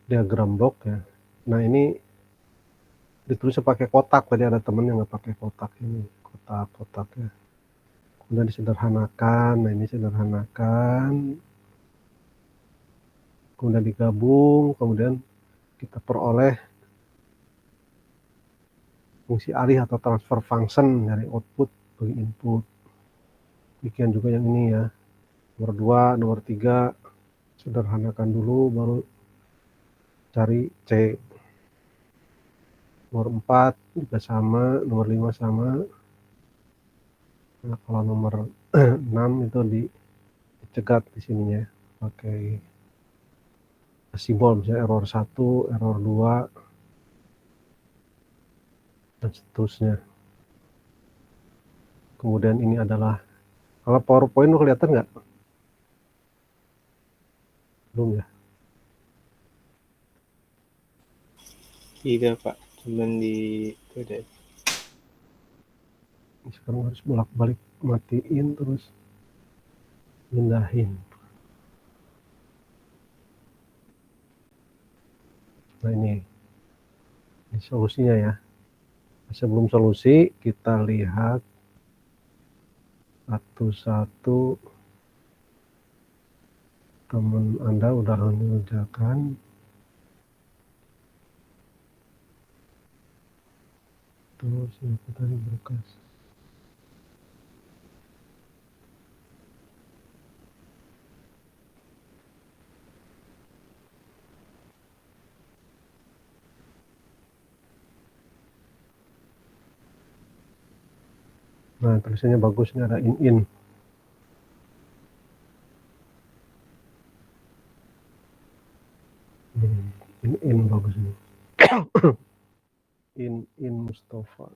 diagram blok ya. Nah ini ditulisnya pakai kotak, tadi ada temen yang nggak pakai kotak ini, kotak-kotak ya. Kemudian disederhanakan, nah ini sederhanakan, kemudian digabung, kemudian kita peroleh fungsi alih atau transfer function dari output bagi input. Demikian juga yang ini ya, nomor 2, nomor 3, sederhanakan dulu baru cari C. Nomor 4 juga sama, nomor 5 sama. Nah, kalau nomor 6 itu dicegat di sininya pakai simbol, misalnya error 1, error 2, dan seterusnya. Kemudian ini adalah, kalau PowerPoint lu kelihatan nggak? Belum ya? Tidak Pak, cuman di itu deh. Sekarang harus bolak-balik matiin terus pindahin. Nah ini solusinya ya. Sebelum solusi kita lihat satu-satu teman Anda udah mengerjakan. Terus apa tadi berkas. Nah tulisannya bagus, ini ada in. In bagus ini. in Mustafa.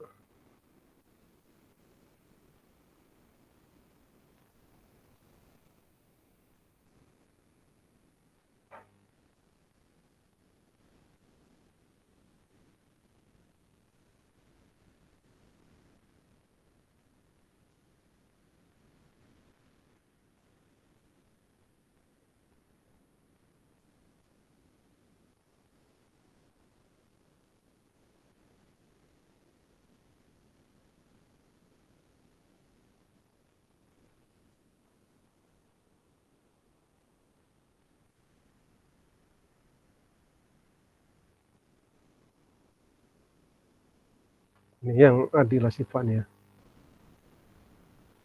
Ini yang adilah sifatnya.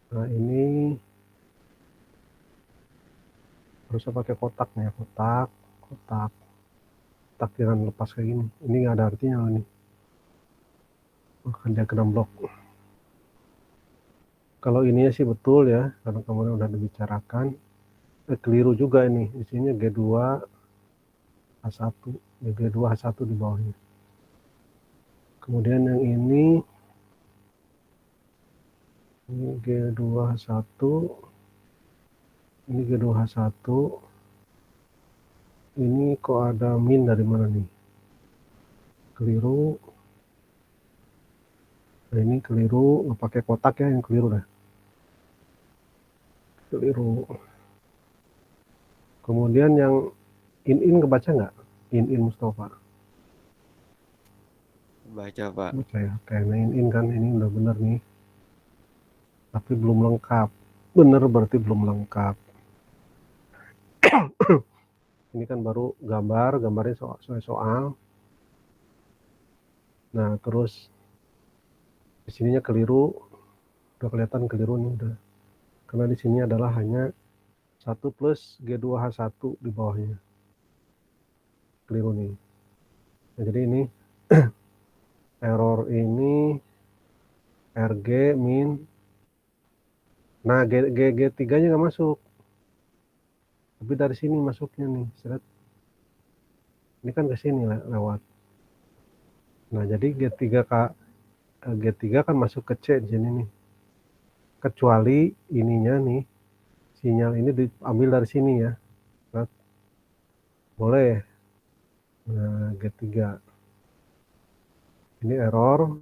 Nah ini harusnya pakai kotak nih, kotak takdiran lepas kayak gini. Ini nggak ada artinya ini. Makan diagram blok. Kalau ininya sih betul ya, karena kemarin udah dibicarakan. Keliru juga ini. Di sini G2 H1, G2 H1 di bawahnya. Kemudian yang ini G2 H1, ini G2 H1. Ini kok ada min dari mana nih? Keliru. Nah ini keliru, nggak pakai kotak ya, yang keliru dah. Keliru. Kemudian yang in kebaca nggak? In Mustafa. Baca Pak. Baca ya. Oke, nah in kan ini udah bener nih. Tapi belum lengkap. Bener berarti belum lengkap. Ini kan baru gambarnya soal. Nah terus di sininya keliru, udah kelihatan keliru nih udah. Karena di sini adalah hanya 1 plus G2H1 di bawahnya. Keliru nih. Nah, jadi ini error ini RG min. Nah G3-nya nggak masuk. Tapi dari sini masuknya nih. Ini kan ke sini lewat. Nah, jadi G3 kan masuk ke C di sini nih. Kecuali ininya nih, sinyal ini diambil dari sini ya. Nah, boleh. Nah, G3. Ini error.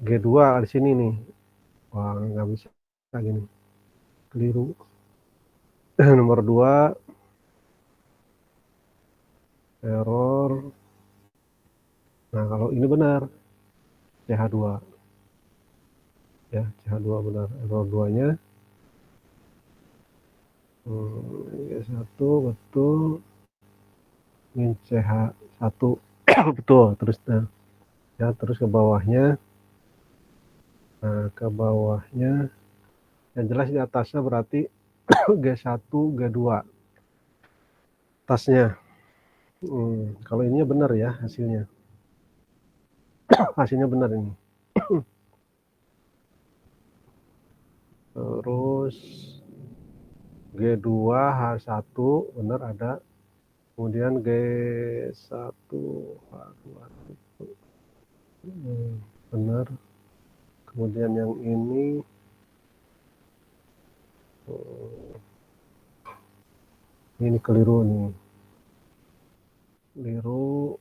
G2 di sini nih. Wah, nggak bisa gini. Keliru. Nomor 2 error. Nah, kalau ini benar CH2 ya, CH2 benar. Error 2-nya G1 betul, min CH1 betul. Terus ya, terus ke bawahnya. Nah, ke bawahnya yang jelas di atasnya berarti G1 G2 tasnya. Kalau ininya benar ya hasilnya. Hasilnya benar ini. Terus G2H1 benar ada. Kemudian G1H2 benar. Kemudian yang ini ini keliru nih. Keliru.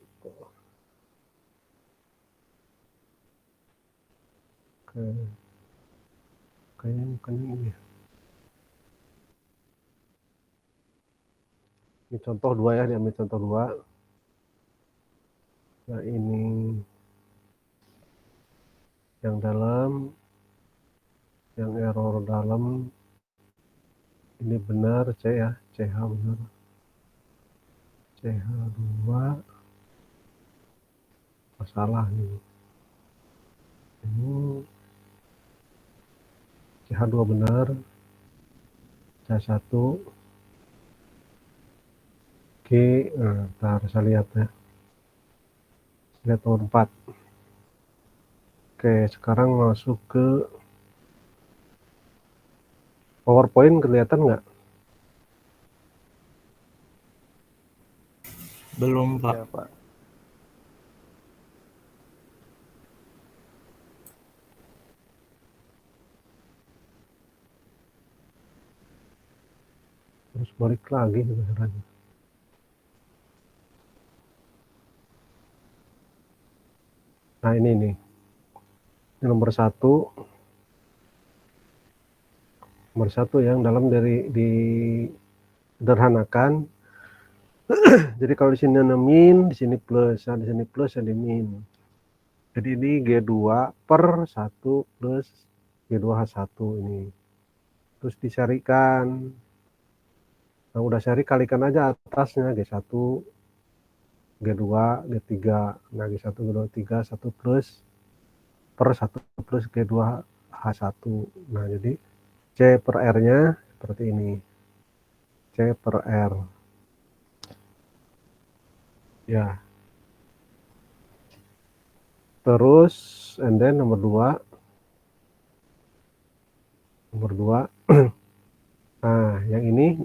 Kayaknya bukan ini. Ini contoh 2 ya, diambil contoh 2. Nah, ini yang dalam, yang error dalam ini benar C ya, CH benar. CH2 masalah nih. Ini CH2 benar. CH1 G, ntar saya lihat ya. Lihat nomor 4. Oke, sekarang masuk ke PowerPoint, kelihatan nggak? Belum, Pak. Ya, Pak. Terus balik lagi sebenarnya. Nah, ini nih. Ini nomor 1. Nomor 1 yang dalam dari disederhanakan. Jadi kalau di sini ada min, di sini plus, di sini plus, di min. Jadi ini G2 per 1 plus G2H1 ini. Terus dicarikan. Nah, udah cari, kalikan aja atasnya G1, G2, G3. Nah, G1, G2, G3, 1 plus per 1 plus G2H1. Nah, jadi C per R-nya seperti ini. C per R. Ya. Terus, and then nomor 2. Nomor 2. Nah, yang ini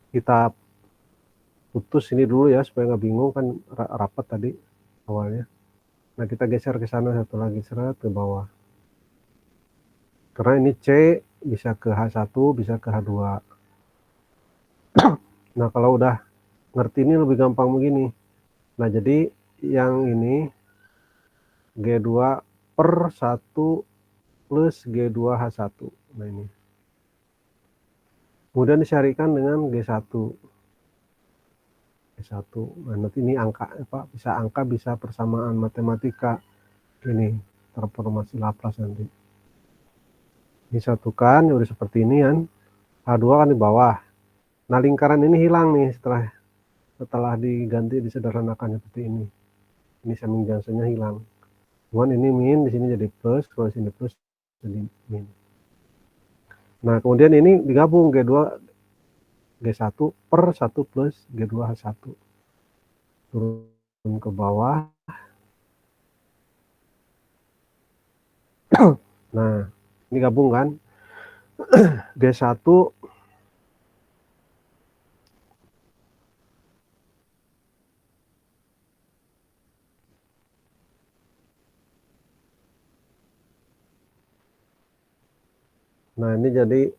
kita putus ini dulu ya, supaya nggak bingung, kan rapat tadi awalnya. Nah, kita geser ke sana satu lagi, seret ke bawah. Karena ini C bisa ke H1, bisa ke H2. Nah, kalau udah ngerti ini lebih gampang begini. Nah, jadi yang ini G2 per 1 plus G2H1. Nah, ini. Kemudian dicarikan dengan G1. G1. Nah, nanti ini angka apa? Bisa angka, bisa persamaan matematika. Ini transformasi Laplace nanti. Disatukan, ya udah seperti ini kan. H2 kan di bawah. Nah, lingkaran ini hilang nih setelah diganti, disederhanakan seperti ini. Ini summing junction-nya hilang. Cuman ini min, di sini jadi plus, kalau di sini plus jadi min. Nah, kemudian ini digabung G2 G1 per 1 plus G2H1. Turun ke bawah. Nah, ini gabung kan. G1 nah, ini jadi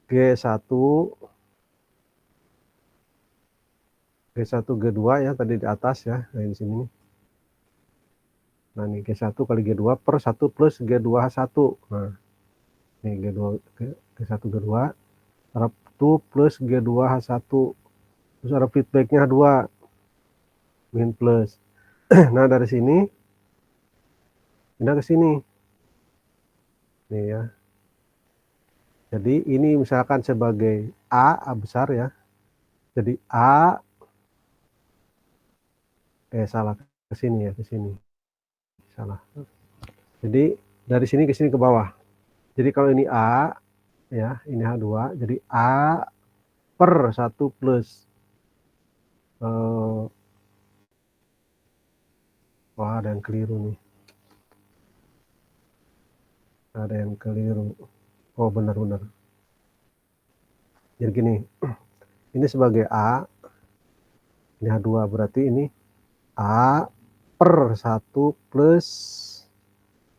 G1 G2 ya, tadi di atas ya. Nah, di sini. Nah, ini G1 kali G2 per 1 plus G2H1. Nah, ini G1 G2. 1 plus G2H1. Terus ada feedbacknya 2. Min plus. Nah, dari sini pindah ke sini. Nih ya. Jadi ini misalkan sebagai A besar ya. Jadi salah ke sini ya, ke sini. Salah. Jadi dari sini ke sini ke bawah. Jadi kalau ini A ya, ini H2. Jadi A per 1 plus wah, ada yang keliru nih. Ada yang keliru. Oh, benar-benar. Jadi gini, ini sebagai A, ini H2, berarti ini A per 1 plus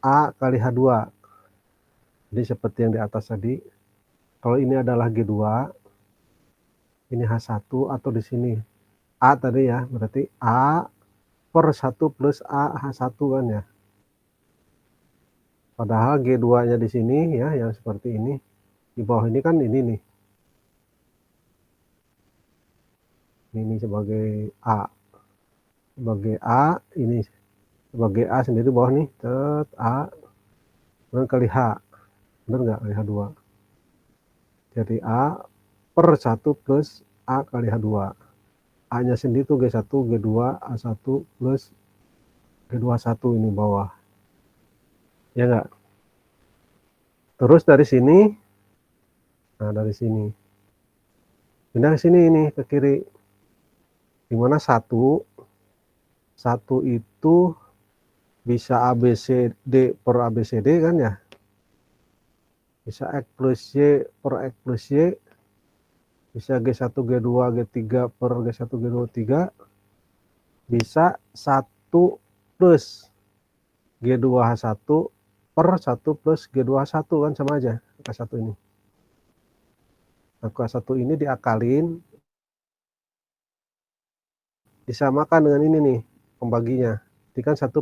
A kali H2. Jadi seperti yang di atas tadi, kalau ini adalah G2, ini H1 atau di sini A tadi ya, berarti A per 1 plus A H1 kan ya. Padahal G2-nya di sini ya, yang seperti ini. Di bawah ini kan ini nih. Ini sebagai A. Sebagai A, ini sebagai A sendiri bawah nih. A, kemudian kali H. Benar nggak? Kali H2. Jadi A per 1 plus A kali H2. A-nya sendiri tuh G1, G2, A1 plus G21 ini bawah. Ya nggak? Terus dari sini, nah dari sini. Pindah ke sini ini, ke kiri. Dimana 1 itu bisa ABCD per ABCD kan ya. Bisa X plus Y per X plus Y. Bisa G1, G2, G3 per G1, G2, G3. Bisa 1 plus G2H1 per 1 plus G2H1 kan sama aja angka 1 ini. Angka 1 ini diakalin, disamakan dengan ini nih pembaginya. Jadi kan 1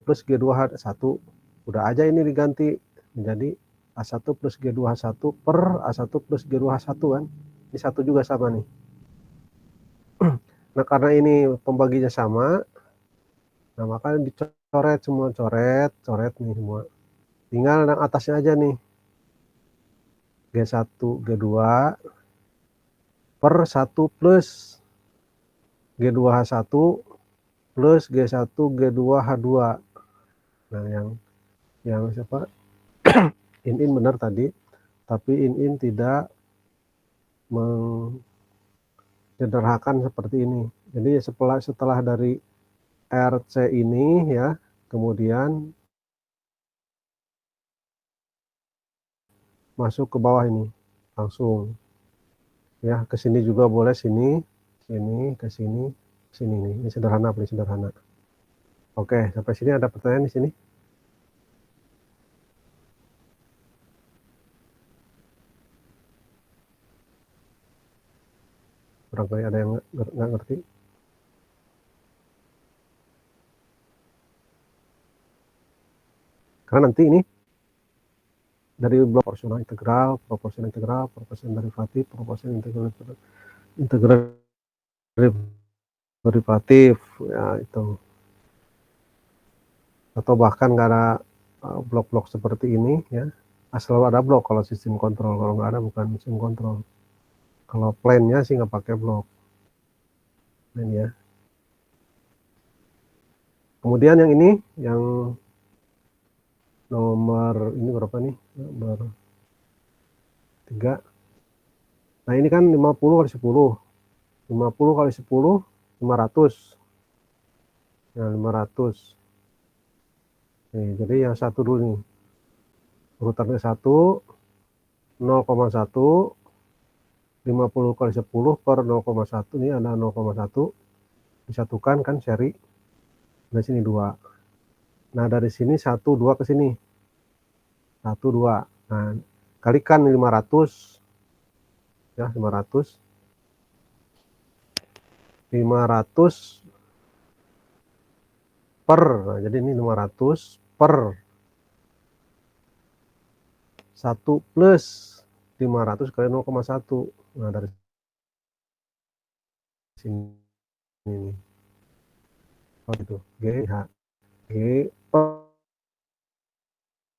plus G2H1, udah aja ini diganti menjadi A1 plus G2H1 per A1 plus G2H1 kan. Ini 1 juga sama nih. Nah, karena ini pembaginya sama, nah maka dicoret semua, coret nih semua. Tinggal yang atasnya aja nih. G1, G2 per 1 plus G2H1 plus G1, G2H2. Nah, yang siapa? In benar tadi, tapi in tidak menyederhanakan seperti ini. Jadi setelah dari RC ini ya, kemudian masuk ke bawah ini langsung ya, ke sini juga boleh, sini ke sini nih. Ini sederhana, paling sederhana. Oke, sampai sini ada pertanyaan di sini? Barangkali ada yang nggak ngerti. Karena nanti ini dari blok proporsional integral, proporsional derivatif, proporsional integral derivatif, ya itu. Atau bahkan nggak ada blok-blok seperti ini ya. Selalu ada blok kalau sistem kontrol, kalau nggak ada bukan sistem kontrol. Kalau plane-nya sih nggak pakai blok. Ini ya. Kemudian yang ini, yang nomor ini berapa nih? Nomor 3. Nah, ini kan 50 kali 10. 50 kali 10, 500. Nah, 500. Nih, jadi yang satu dulu nih. Urutannya 1, 0,1, 50 kali 10 per 0,1. Ini ada 0,1. Disatukan kan seri. Dari sini 2. Nah, dari sini 1, 2 ke sini. 1, 2. Nah, kalikan 500. Ya, 500. 500 per. Nah, jadi ini 500 per 1 plus 500 kali 0,1. Nah, dari sini ini. Oh itu, GH. G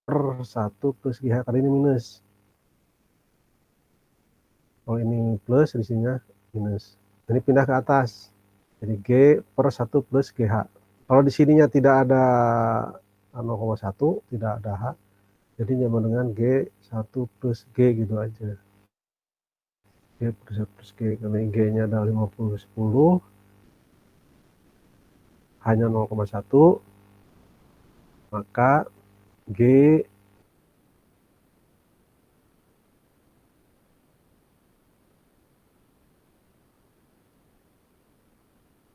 per 1 plus GH kali ini minus. Oh ini plus, di sininya minus. Ini pindah ke atas. Jadi G per 1 plus GH. Kalau di sininya tidak ada 0,1, tidak ada H, jadi nyaman dengan G1 plus G gitu aja. G per 1 plus G, karena G-nya ada 50, 10, hanya 0,1, maka G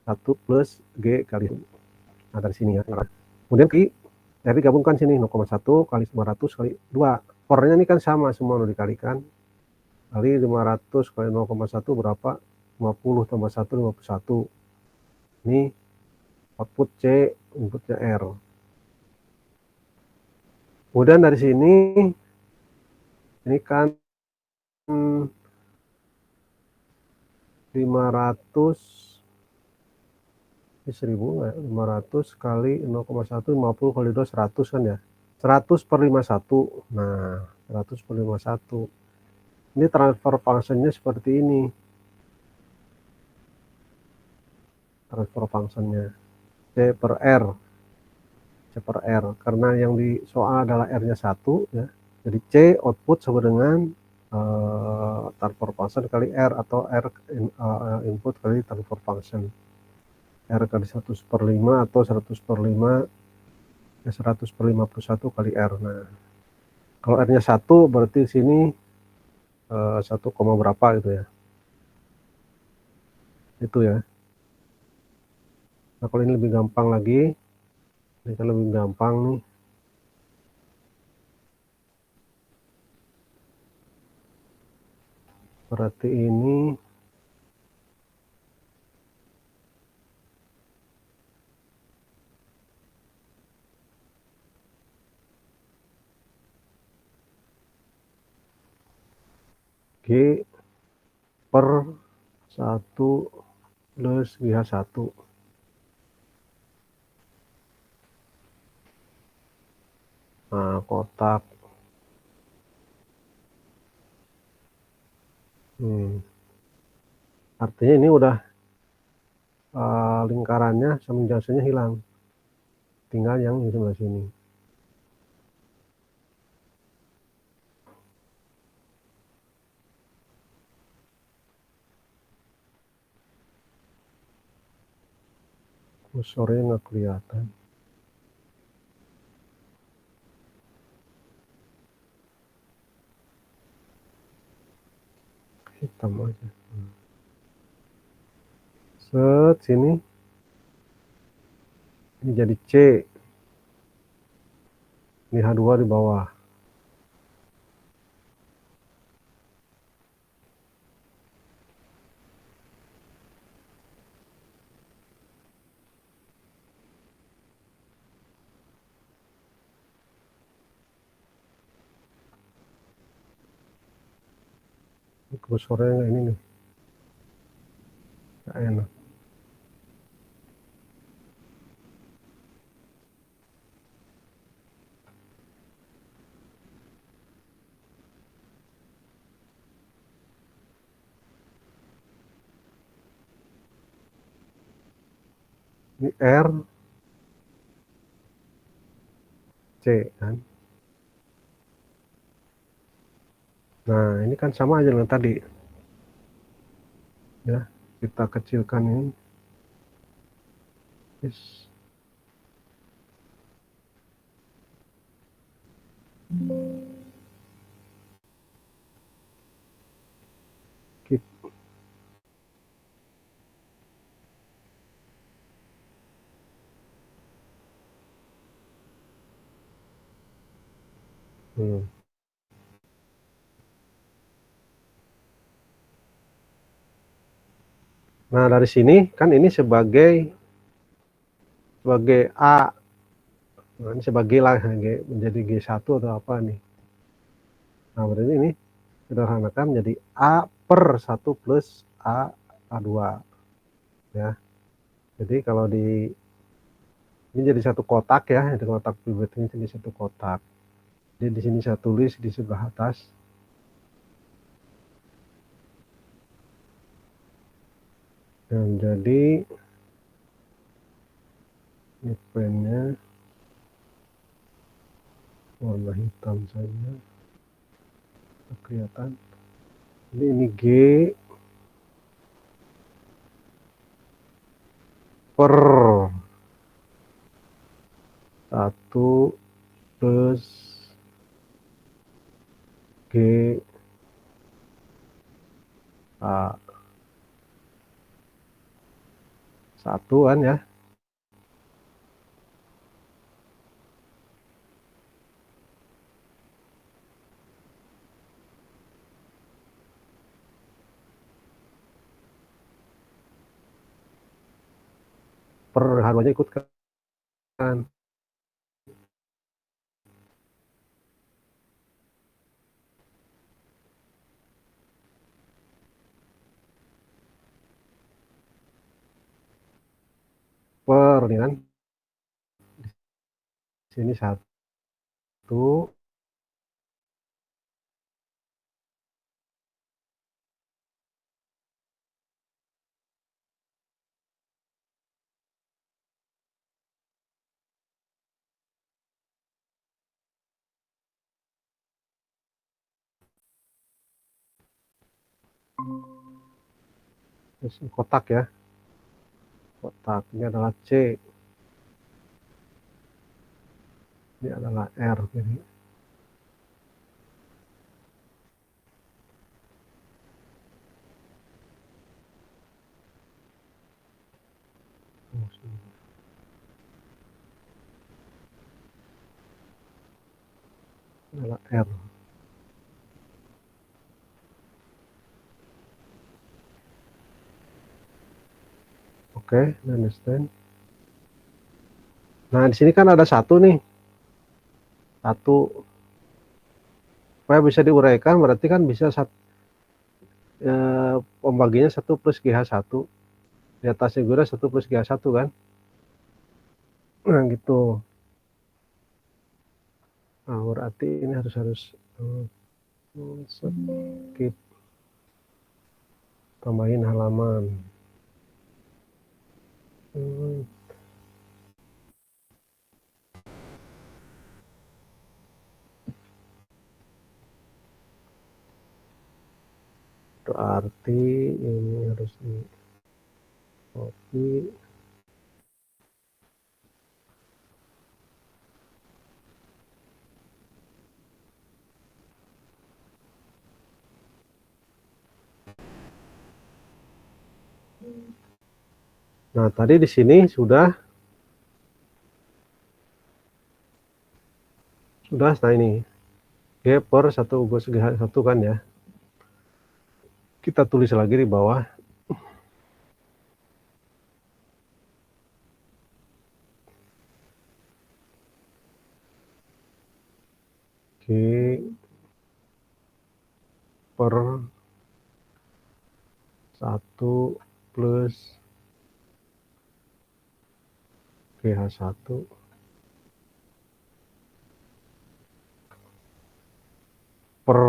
1 plus G kali. Nah, dari sini ya. Kemudian jadi gabungkan sini 0,1 kali 500 kali 2. Pornya ini kan sama semua dikalikan. Kali 500 kali 0,1 berapa? 50 tambah 1, 51. Ini output C, inputnya R. Kemudian dari sini, ini kan 500, ini 1000 nggak? 500 kali 0,1, 50 kali 2, 100 kan ya? 100 per 51. Nah, 100 per 51. Ini transfer function-nya seperti ini. Transfer function-nya. C per R. C per R. Karena yang di soal adalah R-nya 1 ya. Jadi C output sama dengan transfer function kali R, atau R input kali transfer function. R kali 100 per 5 atau 100 per 5 ya 100 per 51 kali R. Nah, kalau R-nya 1 berarti sini 1, berapa gitu ya. Itu ya. Nah, kalau ini lebih gampang lagi. Ini kan lebih gampang nih. Berarti ini G per 1 plus GH1. Nah, kotak. Artinya ini udah lingkarannya sama junction-nya hilang. Tinggal yang di sebelah sini. Kursornya nggak kelihatan. Hitam aja. Set sini. Ini jadi C. Ini H2 di bawah. Ini kursornya ini nih. Nggak enak. Ini R, C kan. Nah, ini kan sama aja dengan tadi. Ya, kita kecilkan ini. Yes. Nah, dari sini kan ini sebagai A. Nah, ini sebagai lah menjadi G1 atau apa nih. Nah, berarti ini sederhanakan jadi A per 1 plus A2 ya. Jadi kalau ini jadi satu kotak ya, di kotak pivot ini jadi satu kotak. Jadi di sini saya tulis di sebelah atas. Dan jadi ini pennya warna hitam saja. Kelihatan. Jadi ini G per 1 plus G A 1 kan ya. Per H2-nya ikut kan. Per ini kan. Sini 1. Terus kotak ya. Kotak ini adalah C. Ini adalah R. Jadi adalah R. Oke, understand. Nah, di sini kan ada 1 nih. 1. Supaya bisa diuraikan berarti kan bisa pembaginya 1 plus GH1. Di atasnya juga 1 plus GH1 kan. Nah, gitu. Nah, berarti ini harus skip. Tambahin halaman. Berarti ini harus di copy. Nah, tadi di sini sudah nah ini G per 1 plus GH1 kan ya. Kita tulis lagi di bawah. G per 1 plus GH1 per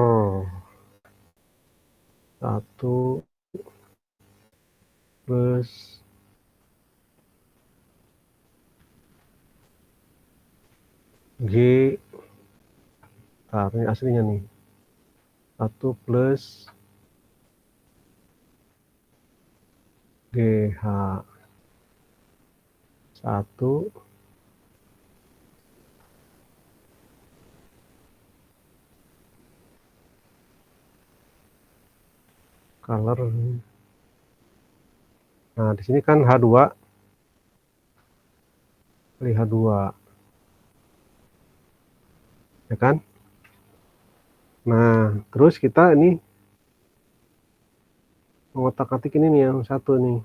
1 plus G. Nah, ini aslinya nih. 1 plus GH1 color. Nah, di sini kan H2 kali H2 ya kan. Nah, terus kita ini mengotak-atik ini nih yang satu nih.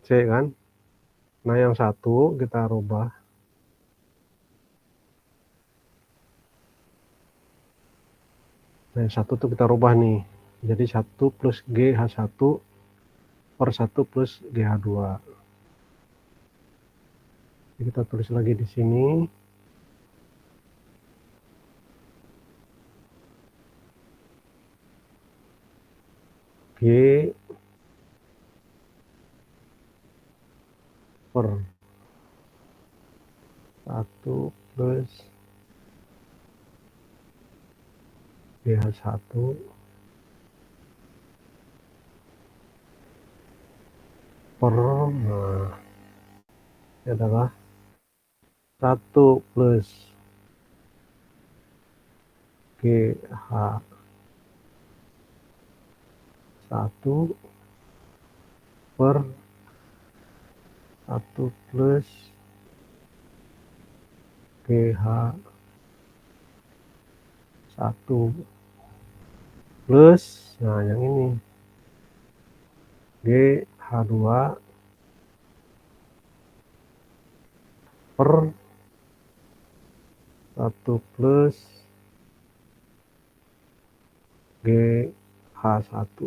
C kan. Nah yang satu kita rubah. Nah yang satu tuh kita rubah nih. Jadi 1 plus GH1 per 1 plus GH2. Jadi kita tulis lagi di sini. G per 1 plus GH1 per, nah, ini adalah 1 plus GH1 per 1 plus GH1 plus, nah yang ini GH2 per 1 plus GH1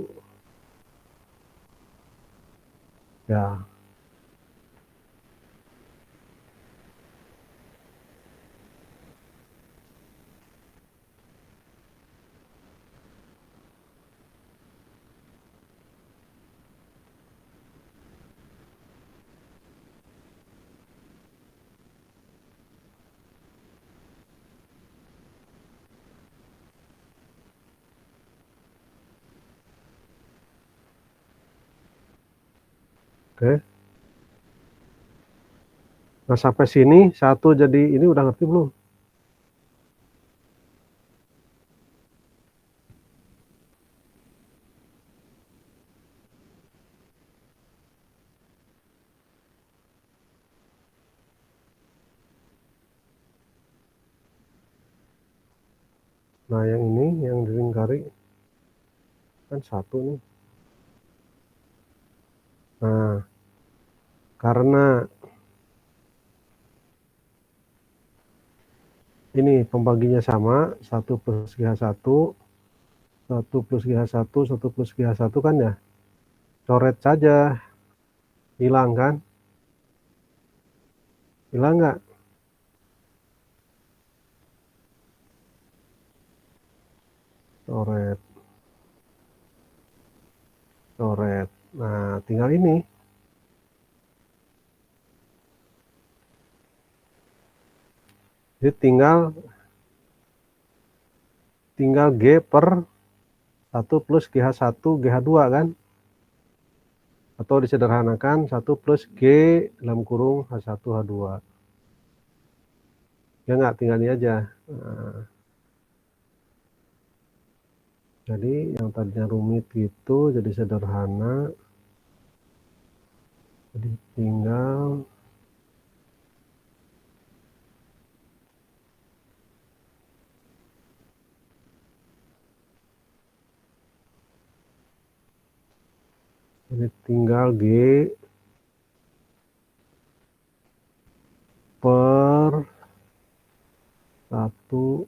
ya. Oke. Nah sampai sini satu jadi ini udah ngerti belum? Nah yang ini yang dilingkari kan satu nih. Nah karena ini pembaginya sama, 1 plus GH1, 1 plus GH1, 1 plus GH1 kan ya, coret saja, hilang kan? Hilang nggak? Coret, coret. Nah tinggal ini. Jadi tinggal G per 1 plus GH1, GH2 kan? Atau disederhanakan 1 plus G dalam kurung H1, H2. Ya nggak, tinggal ini aja. Nah, jadi yang tadinya rumit gitu jadi sederhana. Jadi tinggal G per 1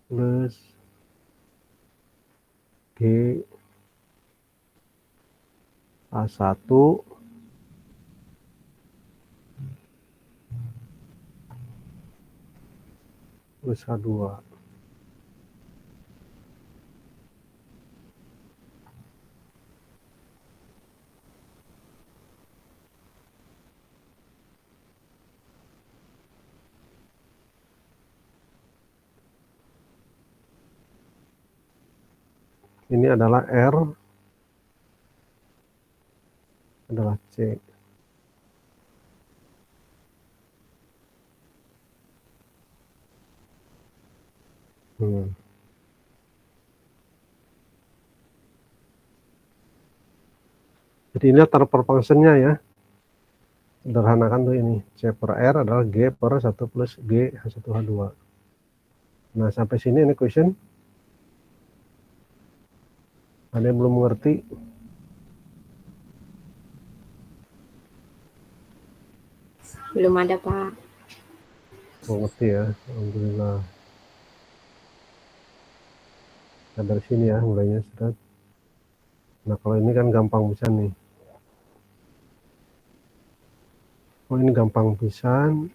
plus G A1 plus A2. Ini adalah R, adalah C. Jadi ini transfer function-nya ya. Sederhanakan tuh ini. C per R adalah G per 1 plus G H1 H2. Nah sampai sini ini question. Ada yang belum mengerti? Belum ada, Pak. Oh, ngerti ya. Alhamdulillah. Nah, dari sini ya mulainya seret. Nah, kalau ini kan gampang bisa nih. Oh, ini gampang pisan.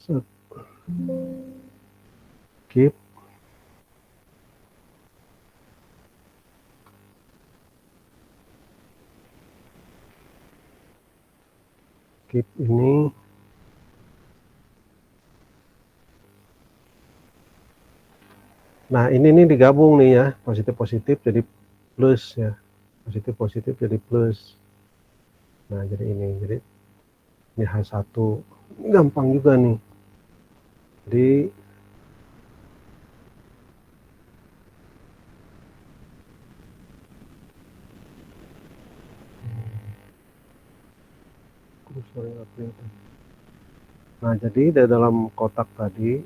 Set. Keep. Keep ini. Nah, ini nih digabung nih ya. Positif-positif jadi plus ya. Positif-positif jadi plus. Nah, jadi ini. Jadi ini H1. Ini gampang juga nih. Jadi nah, jadi di dalam kotak tadi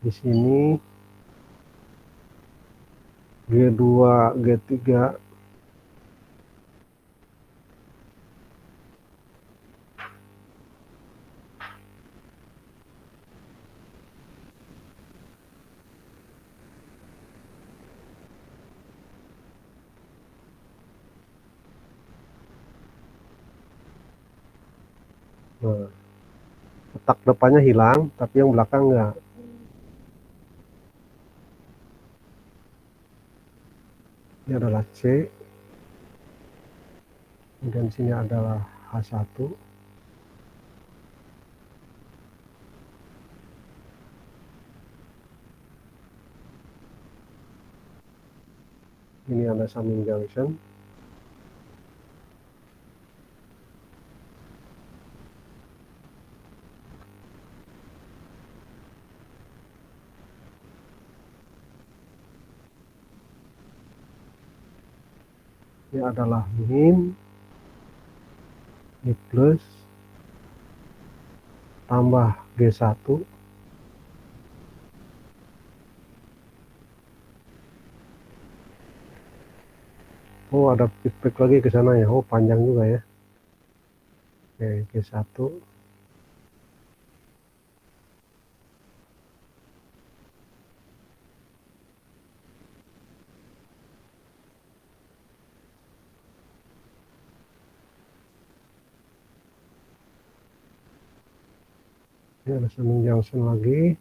di sini G2, G3 nah, kotak depannya hilang tapi yang belakang enggak. Ini adalah C, kemudian sini adalah H1. Ini ada summing junction. Ini adalah min, ini plus, tambah G1. Oh, ada feedback lagi ke sana ya. Oh, panjang juga ya. Oke, G1. Ini ada summing junction lagi.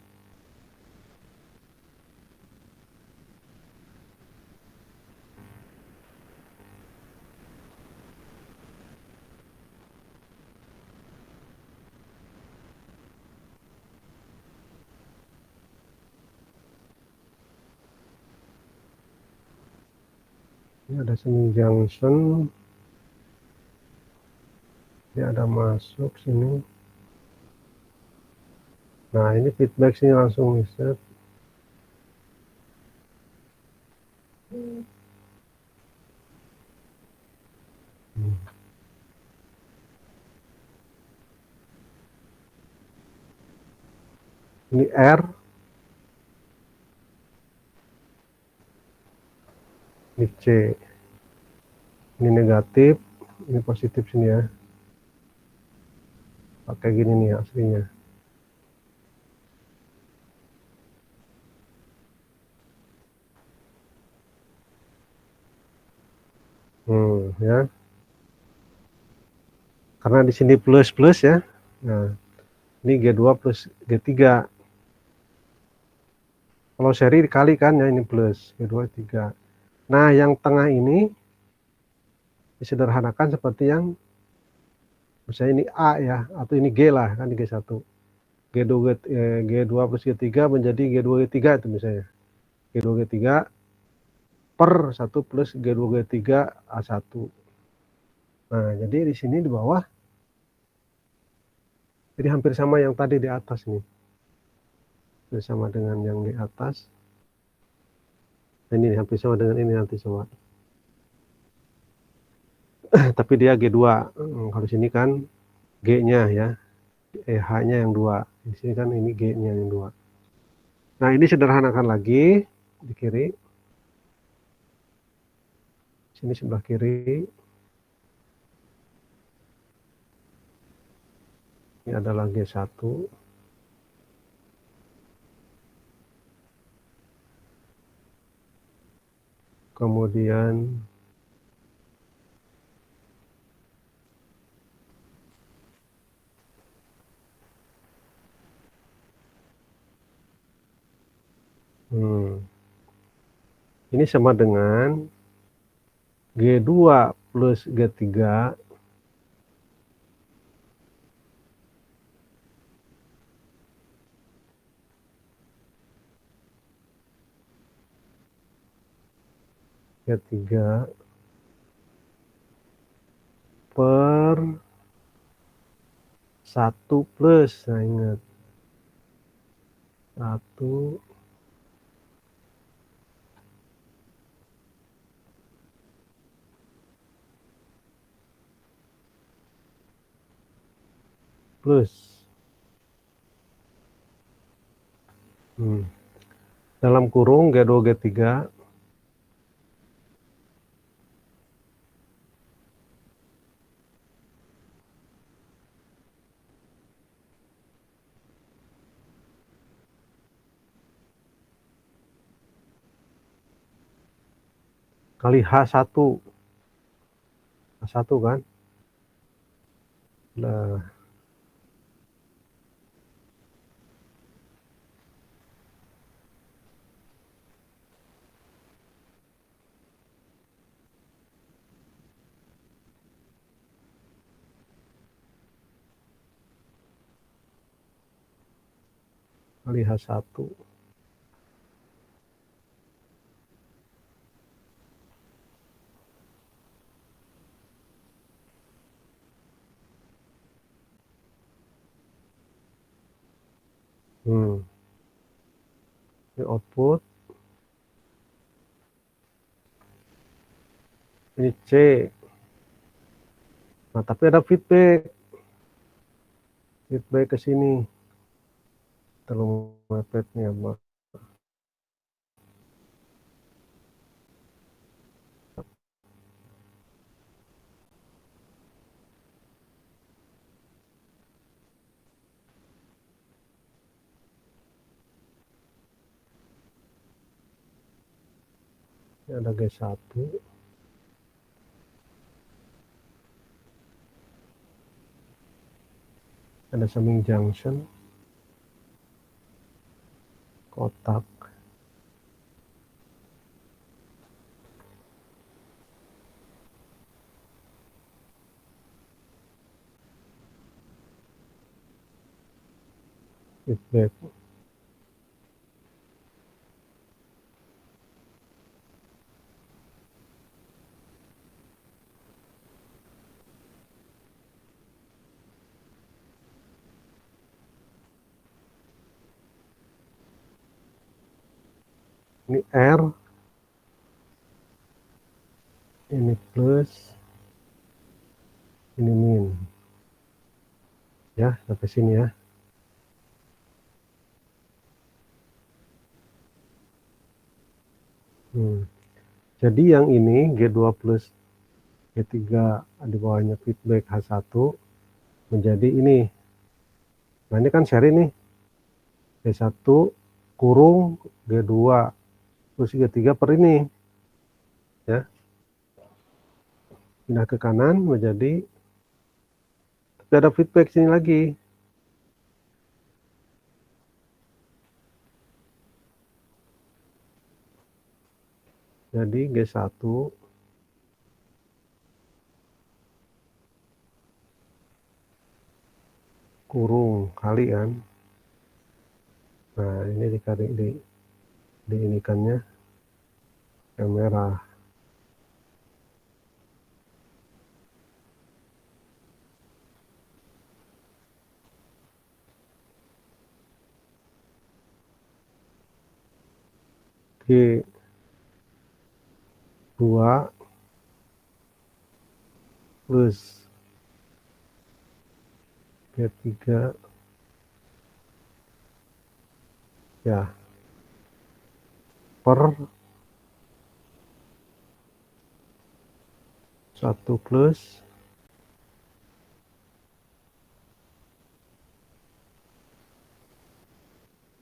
Ini ada summing junction. Ini ada masuk sini. Nah, ini feedback sini langsung set. Ini R, ini C. Ini negatif, ini positif sini ya. Pakai gini nih aslinya. Ya. Karena di sini plus plus ya. Nah, ini G2 plus G3. Kalau seri dikali kan ya, ini plus G2 3. Nah, yang tengah ini disederhanakan seperti yang misalnya ini A ya, atau ini G lah, kan G1. G2 plus G3 menjadi G2 G3 itu misalnya. G2 G3 per 1 plus G2 G3 A1. Nah, jadi di sini di bawah jadi hampir sama yang tadi di atas nih. Sama dengan yang di atas. Nah, ini hampir sama dengan ini nanti sobat. Tapi dia G2. Kalau sini kan G-nya ya. H-nya yang 2. Di sini kan ini G-nya yang 2. Nah, ini sederhanakan lagi di kiri. Sini sebelah kiri. Ini adalah G1. Kemudian ini sama dengan G2 plus G3 per 1 plus, nah ingat 1 plus dalam kurung G2 G3 kali H1 kan, nah kali H1 ini output, ini C. Nah tapi ada feedback ke sini, terlalu mepetnya Mbak. Ini ada G1, ada summing junction, kotak, feedback. Ini R, ini plus, ini min. Ya, sampai sini ya. Jadi yang ini G2 plus G3 di bawahnya feedback H1 menjadi ini. Nah ini kan seri nih, G1 kurung G2 plus G3 per ini ya, pindah ke kanan menjadi, tapi ada feedback sini lagi, jadi G1 kurung kali kan, nah ini dikali di inikannya yang merah, G2 plus G3 ya per 1 plus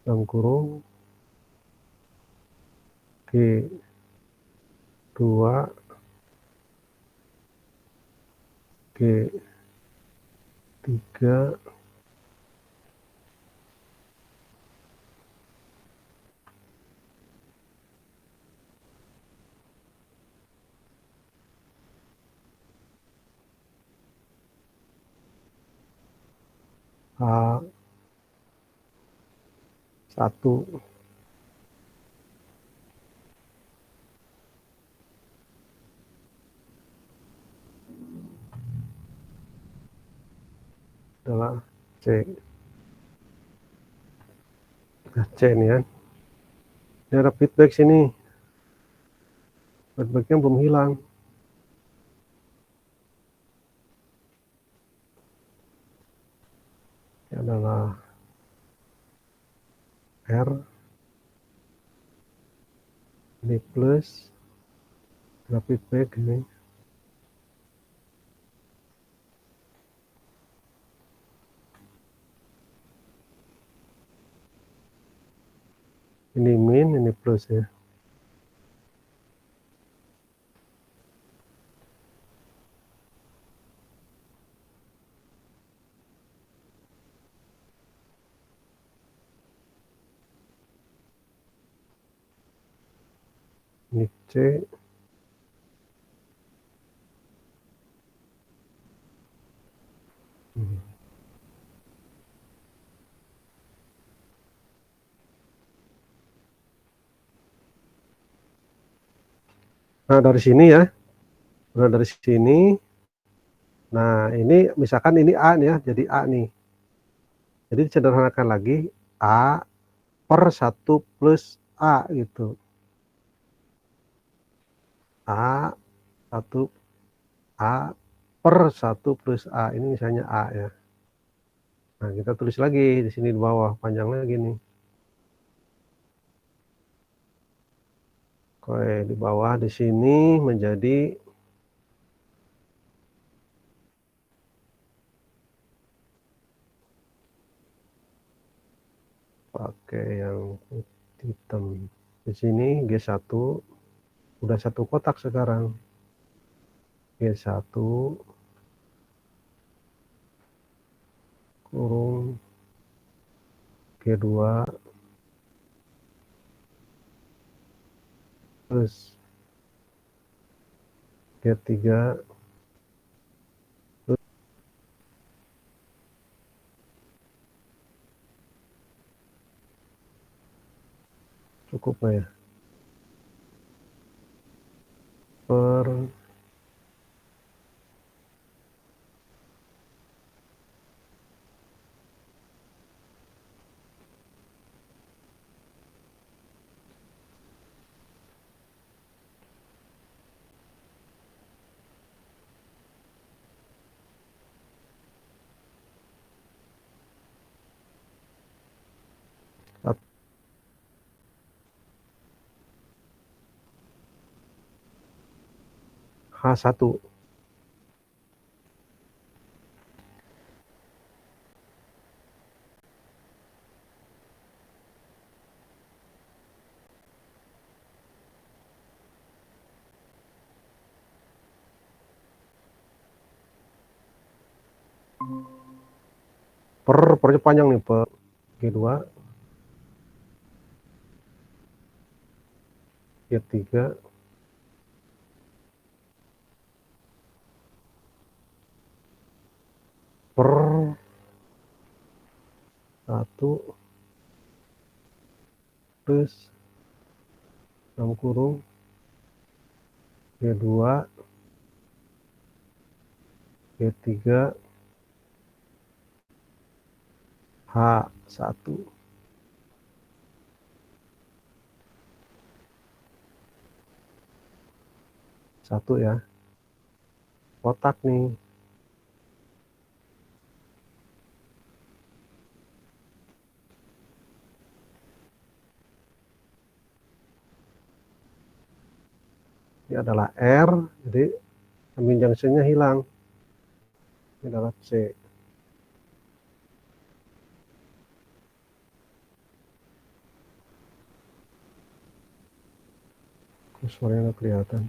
dalam kurung G2 G3 H1 adalah C. Nah, C ini kan. Ini ada feedback sini. Feedbacknya belum hilang. Ini adalah R. Ini plus. Ada feedback ini. Ini min, ini plus ya. Ini C. Nah, dari sini ya. Nah, dari sini. Nah, ini misalkan ini A nih ya, jadi A nih. Jadi disederhanakan lagi, A per 1 plus A gitu. A 1 A per 1 plus A. Ini misalnya A ya. Nah, kita tulis lagi di sini di bawah, panjang lagi nih. Oke, di bawah di sini menjadi pakai yang hitam. Di sini G1 udah satu kotak sekarang. G1 kurung G2 plus G3 plus cukup nggak ya? Per H1. Pernya panjang nih, per G2 G3 per 1 plus dalam kurung G2 G3 H1. Satu ya. Kotak nih. Ini adalah R, jadi ambil junctionnya hilang. Ini adalah C. Kursornya nggak kelihatan.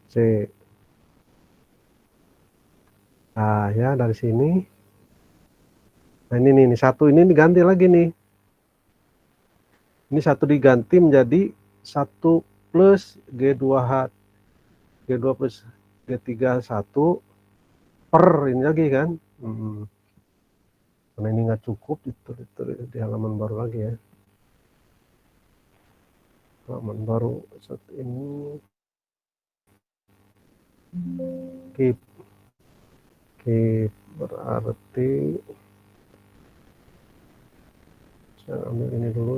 C. Nah ya dari sini. Nah ini nih, satu ini diganti lagi nih. Ini satu diganti menjadi 1 plus G2H. G2 plus G3 1 per ini lagi kan. Karena ini nggak cukup, ditulis di halaman baru lagi ya. Halaman baru saat ini. Keep. Keep berarti saya ambil ini dulu,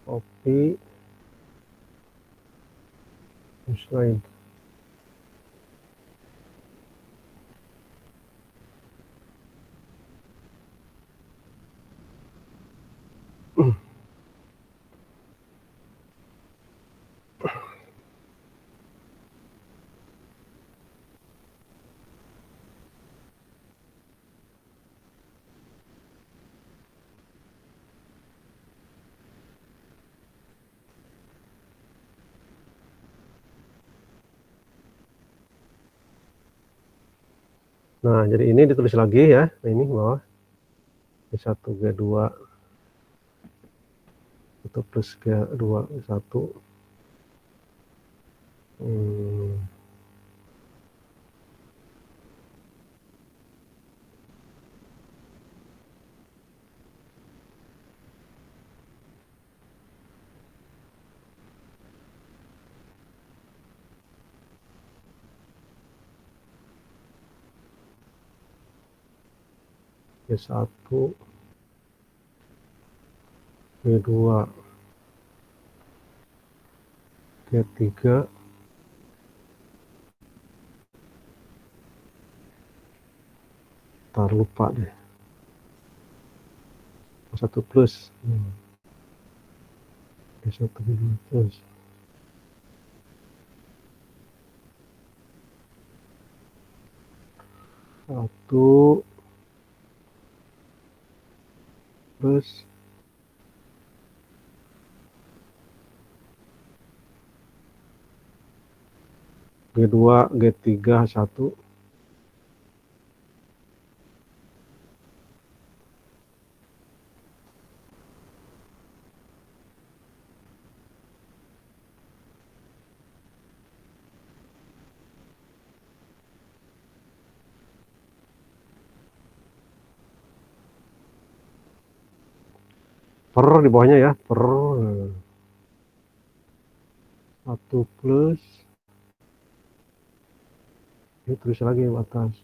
copy slide. Nah, jadi ini ditulis lagi ya. Nah, ini bawah. G1, G2. 1 plus G2, 1. G1, G2, G3. Ntar lupa deh. 1 plus. G1, G2 plus. 1 plus G2, G3, 1. Per di bawahnya ya. Per 1 plus. Ini tulis lagi di atas.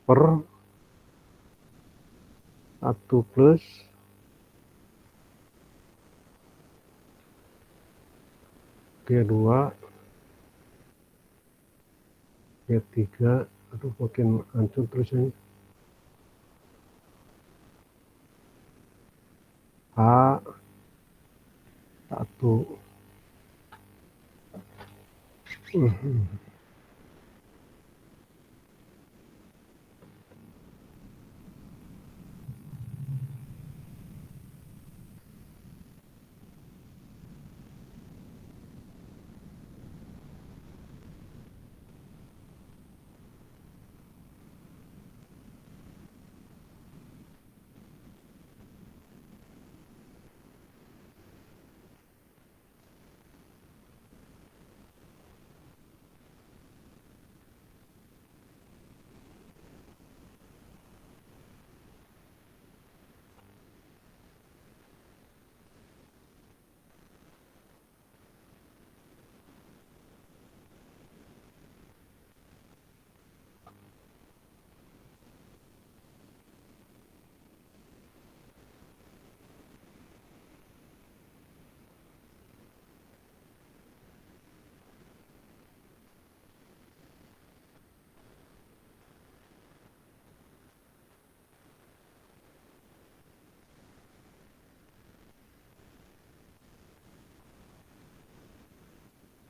Per 1 plus G2, G3. Aduh, makin hancur tulisannya. A1.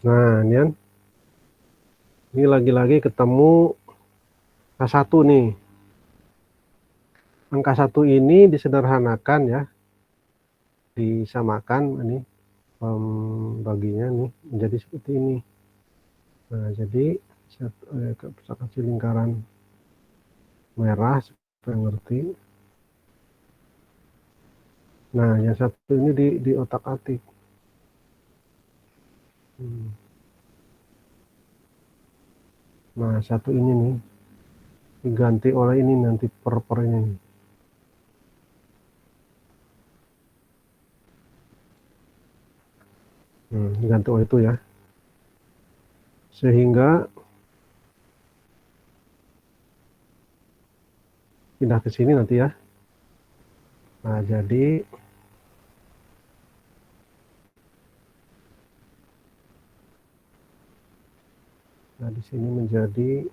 Nah, ini lagi-lagi ketemu K1 nih. Angka 1 ini disederhanakan ya, disamakan ini baginya nih menjadi seperti ini. Nah, jadi saya kasih lingkaran merah supaya ngerti. Nah, yang satu ini di otak-atik. Nah, satu ini nih diganti oleh ini nanti per ini nih. Diganti oleh itu ya. Sehingga pindah ke sini nanti ya. Nah, jadi di sini menjadi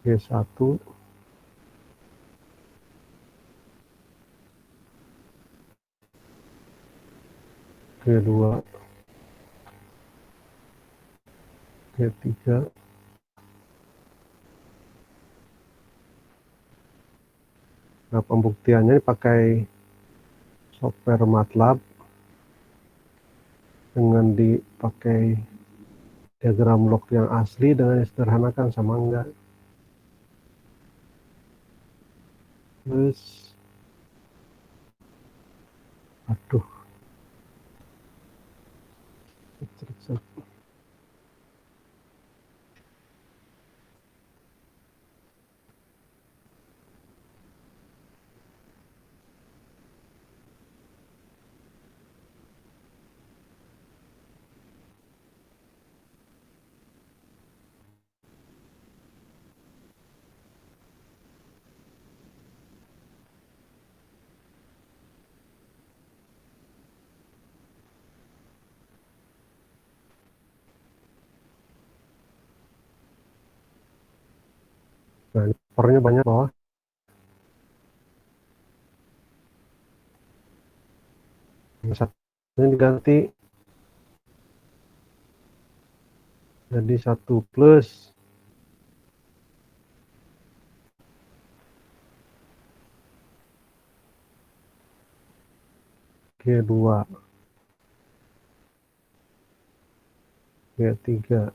G1 G2 G3. Nah, pembuktiannya pakai software MATLAB dengan dipakai diagram log yang asli dengan disederhanakan sama enggak. Terus aduh. Nah, pernya banyak bawah. Yang satunya diganti jadi 1 plus G2 G3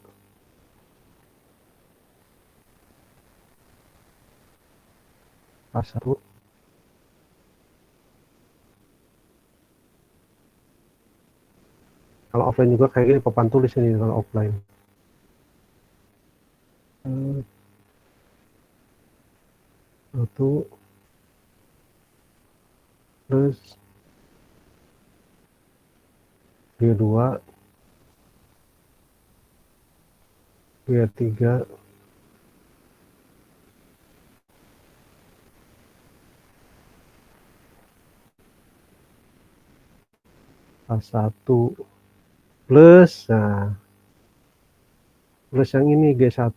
A1. Kalau offline juga kayak gini papan tulis ini kalau offline. 1 plus G2 G3 A1 plus, nah plus yang ini G1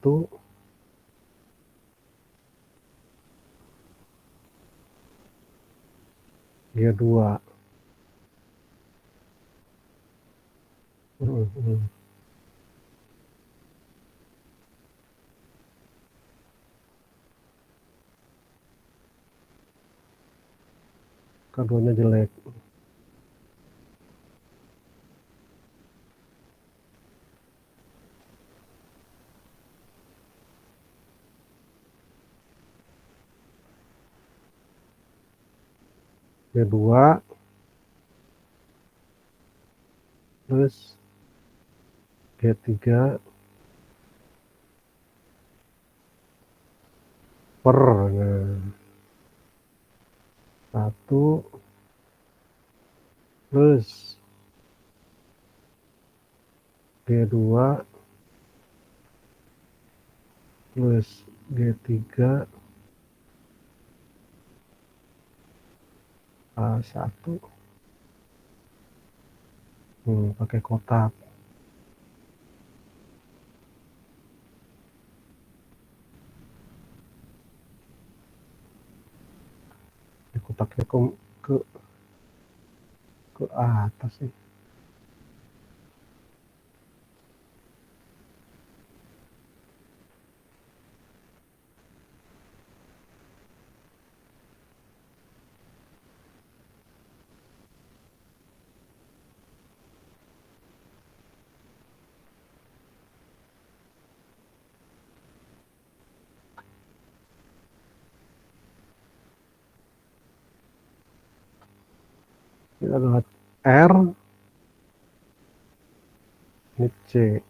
G2. Keduanya jelek. G2 plus G3 per, nah 1 plus G2 plus G3 A1. Pakai kotak. Kotaknya ke ke atas sih. Ini adalah R, ini C.